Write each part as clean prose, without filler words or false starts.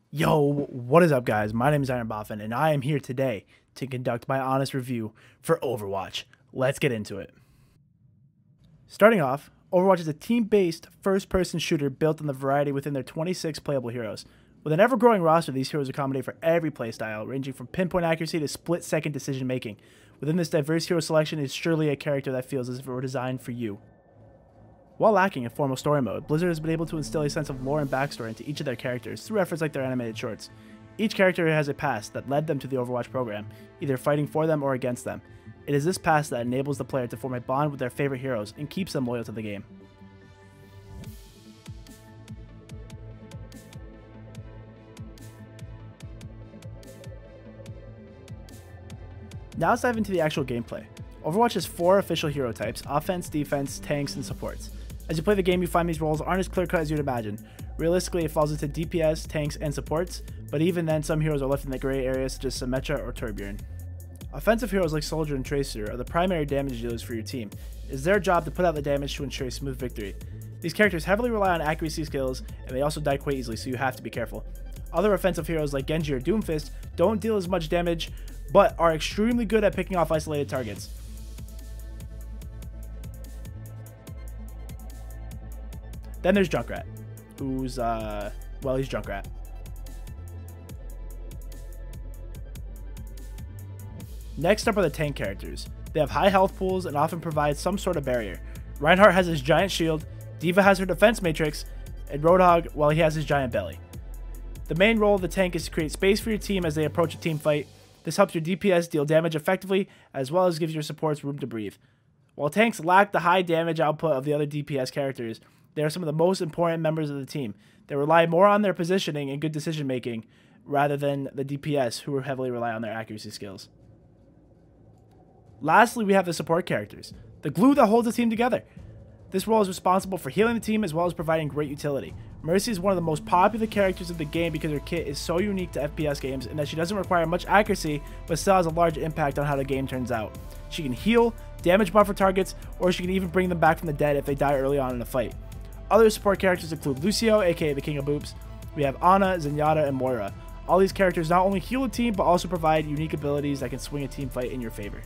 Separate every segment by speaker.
Speaker 1: Yo, what is up, guys? My name is IronBoffin, and I am here today to conduct my honest review for Overwatch. Let's get into it. Starting off, Overwatch is a team-based, first-person shooter built on the variety within their 26 playable heroes. With an ever-growing roster, these heroes accommodate for every playstyle, ranging from pinpoint accuracy to split-second decision-making. Within this diverse hero selection is surely a character that feels as if it were designed for you. While lacking a formal story mode, Blizzard has been able to instill a sense of lore and backstory into each of their characters through efforts like their animated shorts. Each character has a past that led them to the Overwatch program, either fighting for them or against them. It is this past that enables the player to form a bond with their favorite heroes and keeps them loyal to the game. Now let's dive into the actual gameplay. Overwatch has 4 official hero types: offense, defense, tanks, and supports. As you play the game, you find these roles aren't as clear-cut as you'd imagine. Realistically, it falls into DPS, tanks, and supports, but even then, some heroes are left in the gray areas such as Symmetra or Torbjorn. Offensive heroes like Soldier and Tracer are the primary damage dealers for your team. It is their job to put out the damage to ensure a smooth victory. These characters heavily rely on accuracy skills, and they also die quite easily, so you have to be careful. Other offensive heroes like Genji or Doomfist don't deal as much damage, but are extremely good at picking off isolated targets. Then there's Junkrat, who's, he's Junkrat. Next up are the tank characters. They have high health pools and often provide some sort of barrier. Reinhardt has his giant shield, D.Va has her defense matrix, and Roadhog, well, he has his giant belly. The main role of the tank is to create space for your team as they approach a team fight. This helps your DPS deal damage effectively, as well as gives your supports room to breathe. While tanks lack the high damage output of the other DPS characters, they are some of the most important members of the team. They rely more on their positioning and good decision making rather than the DPS, who heavily rely on their accuracy skills. Lastly, we have the support characters, the glue that holds the team together. This role is responsible for healing the team as well as providing great utility. Mercy is one of the most popular characters of the game because her kit is so unique to FPS games in that she doesn't require much accuracy but still has a large impact on how the game turns out. She can heal, damage buffer targets, or she can even bring them back from the dead if they die early on in a fight. Other support characters include Lucio, aka the King of Boops. We have Ana, Zenyatta, and Moira. All these characters not only heal a team but also provide unique abilities that can swing a team fight in your favor.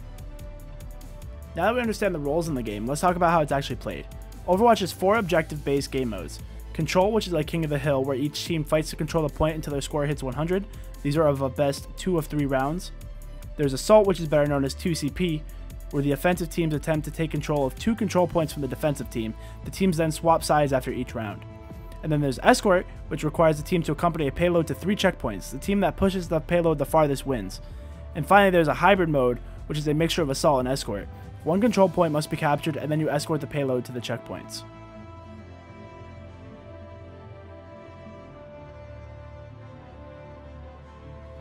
Speaker 1: Now that we understand the roles in the game, let's talk about how it's actually played. Overwatch has 4 objective-based game modes. Control, which is like King of the Hill, where each team fights to control the point until their score hits 100. These are of a best 2 of 3 rounds. There's Assault, which is better known as 2CP, where the offensive teams attempt to take control of 2 control points from the defensive team. The teams then swap sides after each round. And then there's Escort, which requires the team to accompany a payload to 3 checkpoints. The team that pushes the payload the farthest wins. And finally, there's a hybrid mode, which is a mixture of Assault and Escort. 1 control point must be captured, and then you escort the payload to the checkpoints.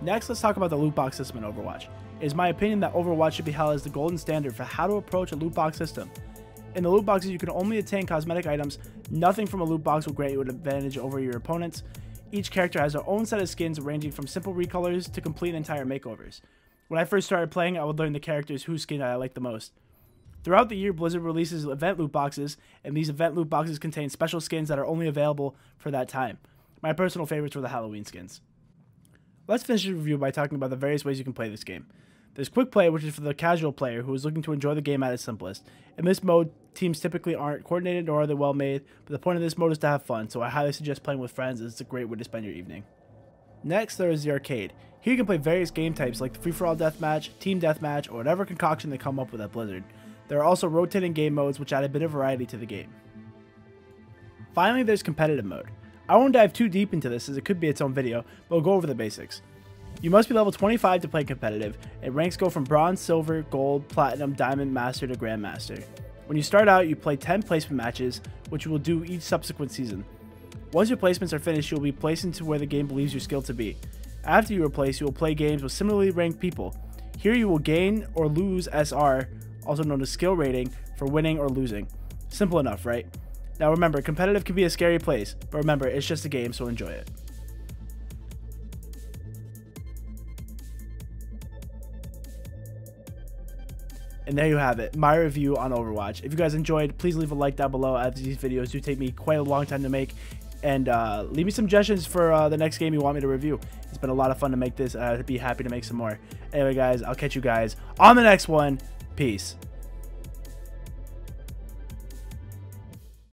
Speaker 1: Next, let's talk about the loot box system in Overwatch. It is my opinion that Overwatch should be held as the golden standard for how to approach a loot box system. In the loot boxes, you can only attain cosmetic items. Nothing from a loot box will grant you an advantage over your opponents. Each character has their own set of skins ranging from simple recolors to complete entire makeovers. When I first started playing, I would learn the characters whose skin I liked the most. Throughout the year, Blizzard releases event loot boxes, and these event loot boxes contain special skins that are only available for that time. My personal favorites were the Halloween skins. Let's finish the review by talking about the various ways you can play this game. There's Quick Play, which is for the casual player who is looking to enjoy the game at its simplest. In this mode, teams typically aren't coordinated nor are they well made, but the point of this mode is to have fun, so I highly suggest playing with friends as it's a great way to spend your evening. Next, there is the Arcade. Here you can play various game types like the free-for-all deathmatch, team deathmatch, or whatever concoction they come up with at Blizzard. There are also rotating game modes which add a bit of variety to the game. Finally, there's competitive mode. I won't dive too deep into this as it could be its own video, but we'll go over the basics. You must be level 25 to play competitive, and ranks go from bronze, silver, gold, platinum, diamond, master to grandmaster. When you start out, you play 10 placement matches, which you will do each subsequent season. Once your placements are finished, you will be placed into where the game believes your skill to be. After you are placed, you will play games with similarly ranked people. Here you will gain or lose SR, also known as skill rating, for winning or losing. Simple enough, right? Now remember, competitive can be a scary place, but remember, it's just a game, so enjoy it. And there you have it, my review on Overwatch. If you guys enjoyed, please leave a like down below, as these videos do take me quite a long time to make. And leave me some suggestions for the next game you want me to review. It's been a lot of fun to make this. I'd be happy to make some more. Anyway, guys, I'll catch you guys on the next one. Peace.